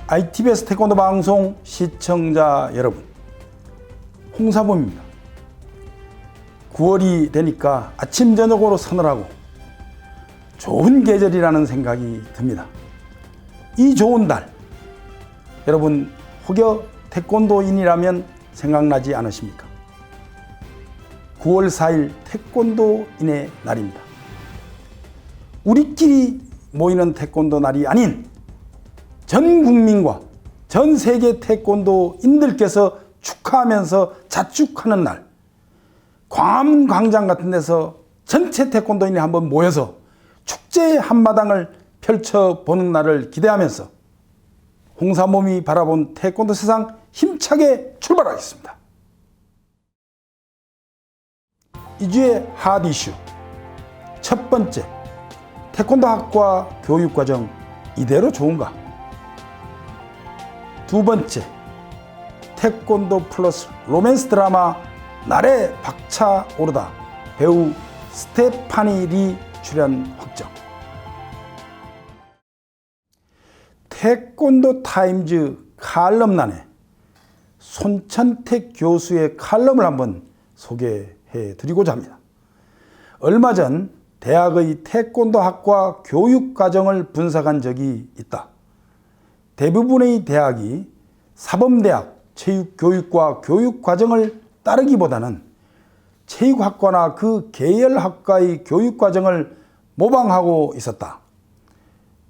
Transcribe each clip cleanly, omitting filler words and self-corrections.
ITBS 태권도 방송 시청자 여러분, 홍사범입니다. 9월이 되니까 아침 저녁으로 서늘하고 좋은 계절이라는 생각이 듭니다. 이 좋은 달, 여러분 혹여 태권도인이라면 생각나지 않으십니까? 9월 4일 태권도인의 날입니다. 우리끼리 모이는 태권도 날이 아닌 전 국민과 전 세계 태권도인들께서 축하하면서 자축하는 날, 광화문 광장 같은 데서 전체 태권도인이 한번 모여서 축제의 한마당을 펼쳐보는 날을 기대하면서 홍사범이 바라본 태권도 세상 힘차게 출발하겠습니다. 이 주의 핫 이슈 첫 번째, 태권도 학과 교육과정 이대로 좋은가? 두 번째, 태권도 플러스 로맨스 드라마 날에 박차 오르다 배우 스테파니 리 출연 확정. 태권도 타임즈 칼럼란에 손천택 교수의 칼럼을 한번 소개해 드리고자 합니다. 얼마 전 대학의 태권도 학과 교육과정을 분석한 적이 있다. 대부분의 대학이 사범대학 체육교육과 교육과정을 따르기보다는 체육학과나 그 계열학과의 교육과정을 모방하고 있었다.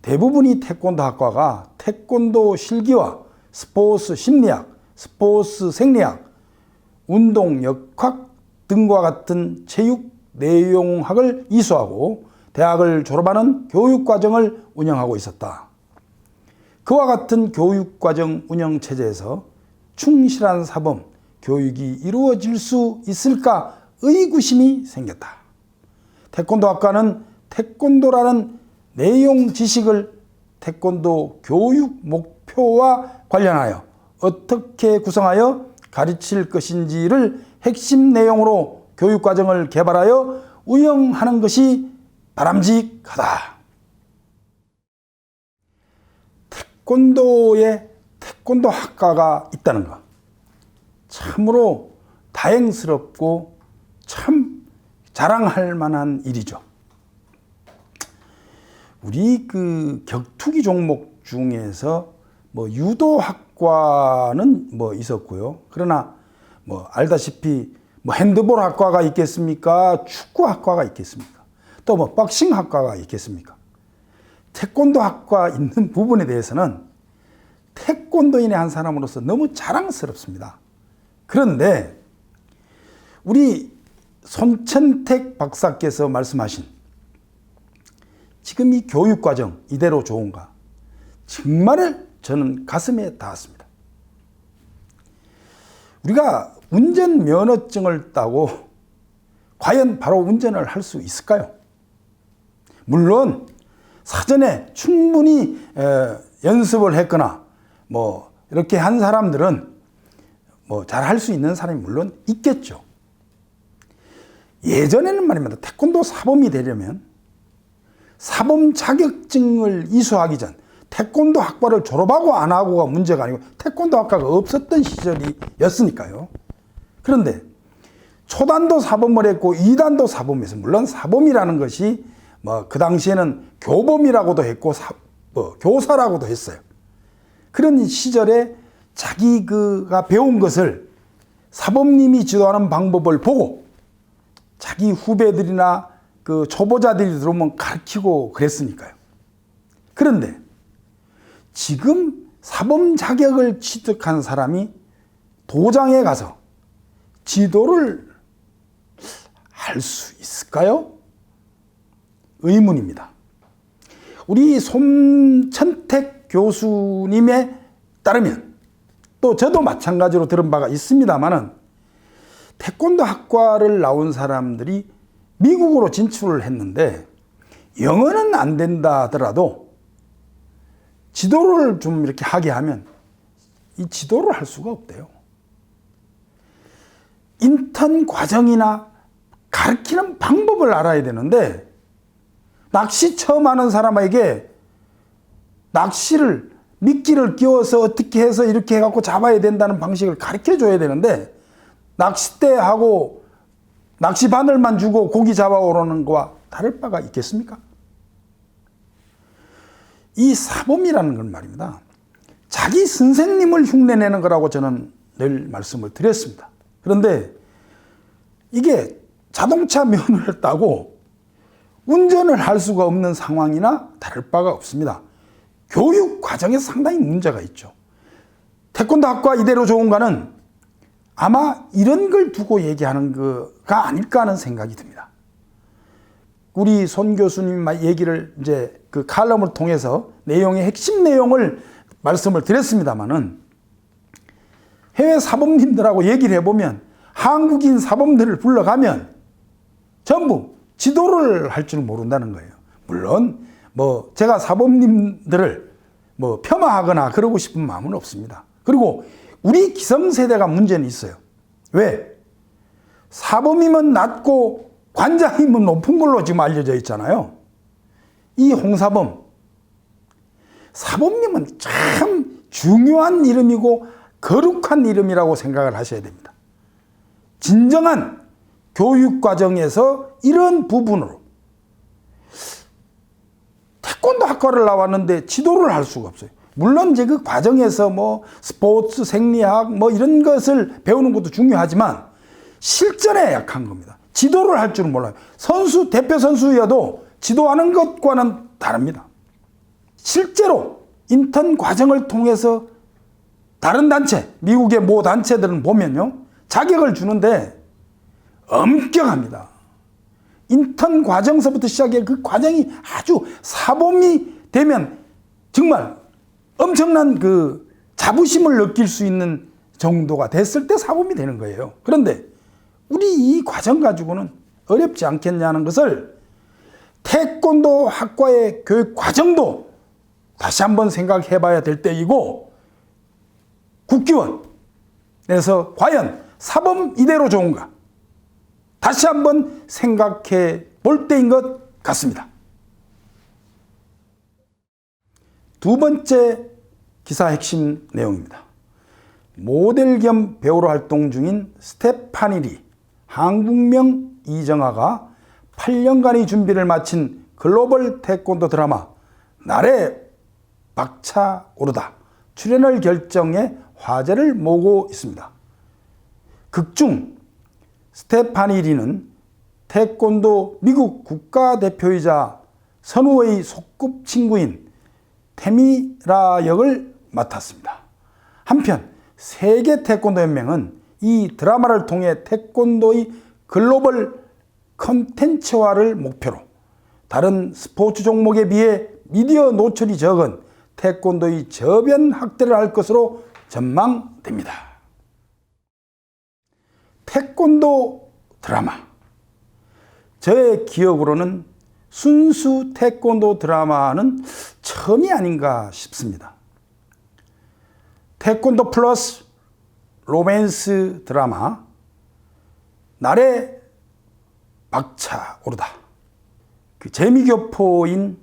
대부분의 태권도 학과가 태권도 실기와 스포츠 심리학, 스포츠 생리학, 운동 역학 등과 같은 체육 내용학을 이수하고 대학을 졸업하는 교육과정을 운영하고 있었다. 그와 같은 교육과정 운영 체제에서 충실한 사범 교육이 이루어질 수 있을까 의구심이 생겼다. 태권도 학과는 태권도라는 내용 지식을 태권도 교육 목표와 관련하여 어떻게 구성하여 가르칠 것인지를 핵심 내용으로 교육과정을 개발하여 운영하는 것이 바람직하다. 태권도에 태권도 학과가 있다는 것, 참으로 다행스럽고 참 자랑할 만한 일이죠. 우리 그 격투기 종목 중에서 유도 학과는 있었고요. 그러나 알다시피 핸드볼 학과가 있겠습니까? 축구 학과가 있겠습니까? 또 복싱 학과가 있겠습니까? 태권도 학과 있는 부분에 대해서는 태권도인의 한 사람으로서 너무 자랑스럽습니다. 그런데 우리 손천택 박사께서 말씀하신 지금 이 교육과정 이대로 좋은가? 정말 저는 가슴에 닿았습니다. 우리가 운전면허증을 따고 과연 바로 운전을 할 수 있을까요? 물론 사전에 충분히 연습을 했거나 이렇게 한 사람들은 잘 할 수 있는 사람이 물론 있겠죠. 예전에는 말입니다. 태권도 사범이 되려면 사범 자격증을 이수하기 전 태권도 학과를 졸업하고 안 하고가 문제가 아니고 태권도 학과가 없었던 시절이었으니까요. 그런데 초단도 사범을 했고 2단도 사범에서 물론 사범이라는 것이 그 당시에는 교범이라고도 했고 교사라고도 했어요. 그런 시절에 자기가 배운 것을 사범님이 지도하는 방법을 보고 자기 후배들이나 그 초보자들이 들어오면 가르치고 그랬으니까요. 그런데 지금 사범 자격을 취득한 사람이 도장에 가서 지도를 할 수 있을까요? 의문입니다. 우리 손천택 교수님에 따르면 또 저도 마찬가지로 들은 바가 있습니다만은 태권도 학과를 나온 사람들이 미국으로 진출을 했는데 영어는 안 된다 하더라도 지도를 좀 이렇게 하게 하면 이 지도를 할 수가 없대요. 인턴 과정이나 가르치는 방법을 알아야 되는데 낚시 처음 하는 사람에게 낚시를 미끼를 끼워서 어떻게 해서 이렇게 해갖고 잡아야 된다는 방식을 가르쳐 줘야 되는데, 낚싯대하고 낚시 바늘만 주고 고기 잡아오라는 거와 다를 바가 있겠습니까? 이 사범이라는 건 말입니다, 자기 선생님을 흉내내는 거라고 저는 늘 말씀을 드렸습니다. 그런데 이게 자동차 면허를 따고 운전을 할 수가 없는 상황이나 다를 바가 없습니다. 교육 과정에 상당히 문제가 있죠. 태권도 학과 이대로 좋은가는 아마 이런 걸 두고 얘기하는 거가 아닐까 하는 생각이 듭니다. 우리 손 교수님 얘기를 이제 그 칼럼을 통해서 내용의 핵심 내용을 말씀을 드렸습니다만은, 해외 사범님들하고 얘기를 해보면 한국인 사범들을 불러가면 전부 지도를 할 줄 모른다는 거예요. 물론 뭐 제가 사범님들을 뭐 폄하하거나 그러고 싶은 마음은 없습니다. 그리고 우리 기성세대가 문제는 있어요. 왜? 사범이면 낮고 관장이면 높은 걸로 지금 알려져 있잖아요. 이 홍사범, 사범님은 참 중요한 이름이고 거룩한 이름이라고 생각을 하셔야 됩니다. 진정한 교육 과정에서 이런 부분으로, 태권도 학과를 나왔는데 지도를 할 수가 없어요. 물론 이제 그 과정에서 뭐 스포츠, 생리학 뭐 이런 것을 배우는 것도 중요하지만 실전에 약한 겁니다. 지도를 할 줄은 몰라요. 선수, 대표 선수여도 지도하는 것과는 다릅니다. 실제로 인턴 과정을 통해서 다른 단체, 미국의 모 단체들은 보면요, 자격을 주는데 엄격합니다. 인턴 과정서부터 시작해 그 과정이 아주 사범이 되면 정말 엄청난 그 자부심을 느낄 수 있는 정도가 됐을 때 사범이 되는 거예요. 그런데 우리 이 과정 가지고는 어렵지 않겠냐는 것을 태권도 학과의 교육 과정도 다시 한번 생각해 봐야 될 때이고, 국기원에서 과연 사범 이대로 좋은가 다시 한번 생각해 볼 때인 것 같습니다. 두 번째 기사 핵심 내용입니다. 모델 겸 배우로 활동 중인 스테파니 리, 한국명 이정아가 8년간의 준비를 마친 글로벌 태권도 드라마 날에 박차 오르다 출연을 결정해 화제를 모으고 있습니다. 극중 스테파니 리는 태권도 미국 국가대표이자 선우의 소꿉친구인 테미라 역을 맡았습니다. 한편 세계 태권도 연맹은 이 드라마를 통해 태권도의 글로벌 컨텐츠화를 목표로 다른 스포츠 종목에 비해 미디어 노출이 적은 태권도의 저변 확대를 할 것으로 전망됩니다. 태권도 드라마, 저의 기억으로는 순수 태권도 드라마는 처음이 아닌가 싶습니다. 태권도 플러스 로맨스 드라마 날에 박차 오르다, 그 재미교포인,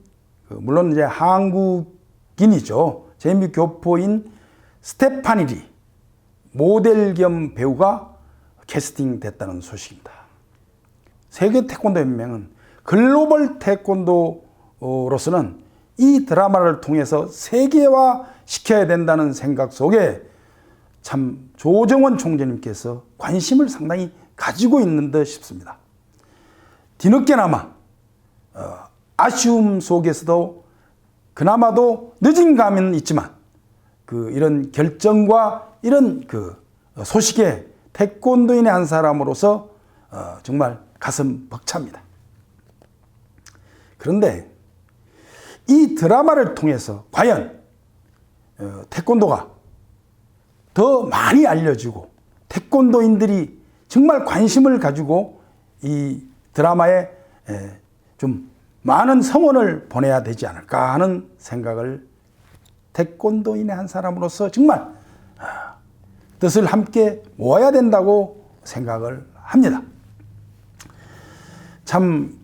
물론 이제 한국인이죠, 재미교포인 스테파니 리 모델 겸 배우가 캐스팅됐다는 소식입니다. 세계 태권도 연맹은 글로벌 태권도로서는 이 드라마를 통해서 세계화 시켜야 된다는 생각 속에 참 조정원 총재님께서 관심을 상당히 가지고 있는 듯 싶습니다. 뒤늦게나마 아쉬움 속에서도 그나마도 늦은 감은 있지만 이런 결정과 이런 소식에 태권도인의 한 사람으로서 정말 가슴 벅찹니다. 그런데 이 드라마를 통해서 과연 태권도가 더 많이 알려지고 태권도인들이 정말 관심을 가지고 이 드라마에 좀 많은 성원을 보내야 되지 않을까 하는 생각을 태권도인의 한 사람으로서 정말 뜻을 함께 모아야 된다고 생각을 합니다. 참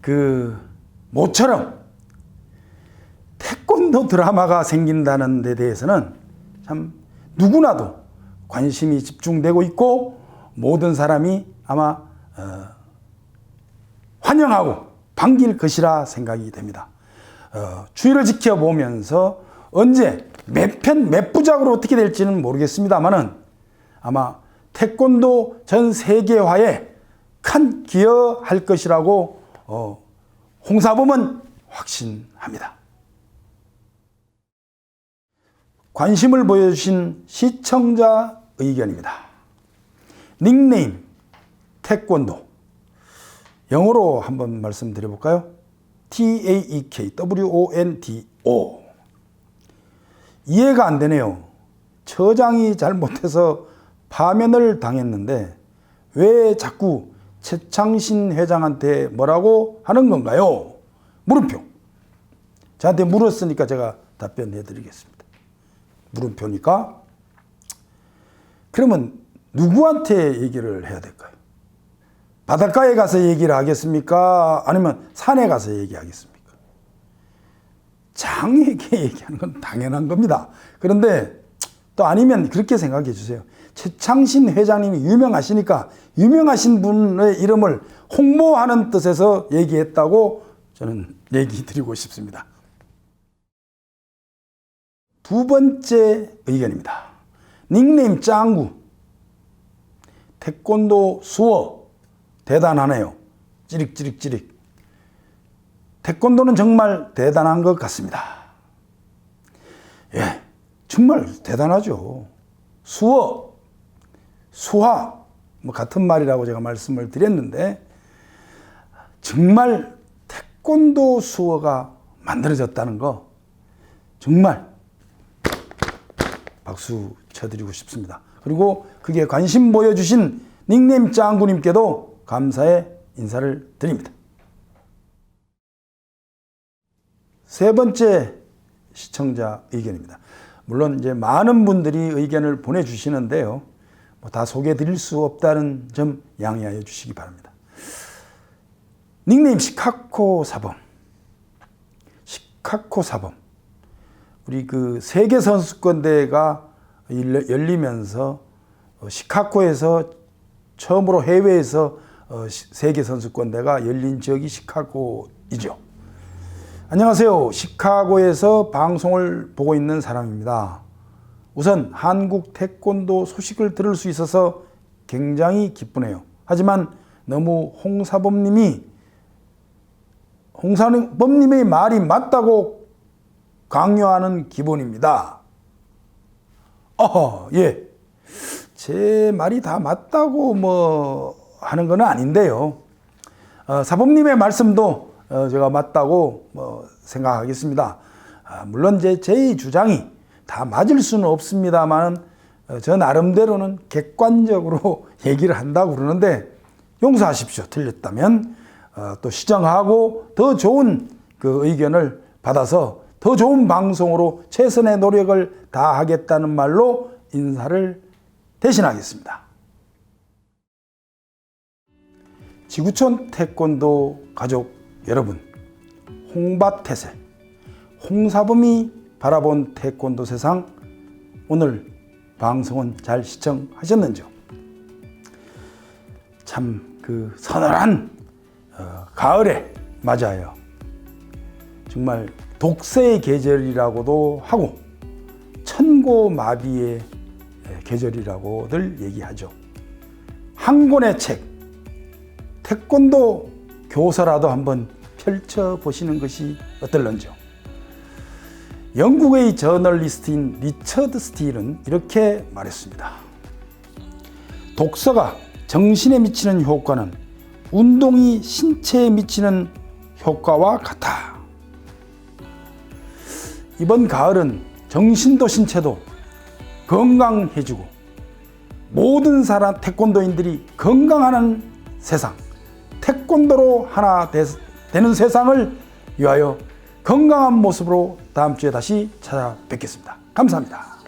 모처럼 태권도 드라마가 생긴다는 데 대해서는 참 누구나도 관심이 집중되고 있고 모든 사람이 아마 환영하고 반길 것이라 생각이 됩니다. 추이를 지켜보면서 언제 몇 편 몇 부작으로 어떻게 될지는 모르겠습니다만은 아마 태권도 전 세계화에 큰 기여할 것이라고 홍사범은 확신합니다. 관심을 보여주신 시청자 의견입니다. 닉네임 태권도 영어로 한번 말씀드려볼까요? TAEKWONDO. 이해가 안 되네요. 처장이 잘못해서 파면을 당했는데 왜 자꾸 최창신 회장한테 뭐라고 하는 건가요? 물음표. 저한테 물었으니까 제가 답변해 드리겠습니다. 물음표니까. 그러면 누구한테 얘기를 해야 될까요? 바닷가에 가서 얘기를 하겠습니까? 아니면 산에 가서 얘기하겠습니까? 장에게 얘기하는 건 당연한 겁니다. 그런데 또 아니면 그렇게 생각해 주세요. 최창신 회장님이 유명하시니까 유명하신 분의 이름을 홍보하는 뜻에서 얘기했다고 저는 얘기 드리고 싶습니다. 두 번째 의견입니다. 닉네임 짱구. 태권도 수어 대단하네요. 찌릭찌릭찌릭. 태권도는 정말 대단한 것 같습니다. 예, 정말 대단하죠. 수어, 수화, 뭐 같은 말이라고 제가 말씀을 드렸는데 정말 태권도 수어가 만들어졌다는 거 정말 박수 쳐드리고 싶습니다. 그리고 그게 관심 보여주신 닉네임 짱구님께도 감사의 인사를 드립니다. 세 번째 시청자 의견입니다. 물론 이제 많은 분들이 의견을 보내주시는데요. 뭐 다 소개해 드릴 수 없다는 점 양해하여 주시기 바랍니다. 닉네임 시카코 사범. 시카코 사범. 우리 그 세계선수권대회가 열리면서 시카고에서 처음으로 해외에서 세계선수권대회가 열린 지역이 시카고이죠. 안녕하세요. 시카고에서 방송을 보고 있는 사람입니다. 우선 한국 태권도 소식을 들을 수 있어서 굉장히 기쁘네요. 하지만 너무 홍사범님의 말이 맞다고 강요하는 기분입니다. 예. 제 말이 다 맞다고 뭐 하는 건 아닌데요. 사범님의 말씀도 제가 맞다고 생각하겠습니다. 물론 제 주장이 다 맞을 수는 없습니다만 저 나름대로는 객관적으로 얘기를 한다고 그러는데 용서하십시오. 틀렸다면 또 시정하고 더 좋은 그 의견을 받아서 더 좋은 방송으로 최선의 노력을 다하겠다는 말로 인사를 대신하겠습니다. 지구촌 태권도 가족 여러분, 홍밭태세, 홍사범이 바라본 태권도 세상, 오늘 방송은 잘 시청하셨는지요? 참 그 서늘한 가을에 맞아요. 정말 독서의 계절이라고도 하고 천고마비의 계절이라고들 얘기하죠. 한 권의 책, 태권도 교서라도 한번 펼쳐보시는 것이 어떨런지요. 영국의 저널리스트인 리처드 스틸은 이렇게 말했습니다. 독서가 정신에 미치는 효과는 운동이 신체에 미치는 효과와 같아. 이번 가을은 정신도 신체도 건강해지고 모든 사람 태권도인들이 건강하는 세상, 태권도로 하나 되는 세상을 위하여 건강한 모습으로 다음 주에 다시 찾아뵙겠습니다. 감사합니다.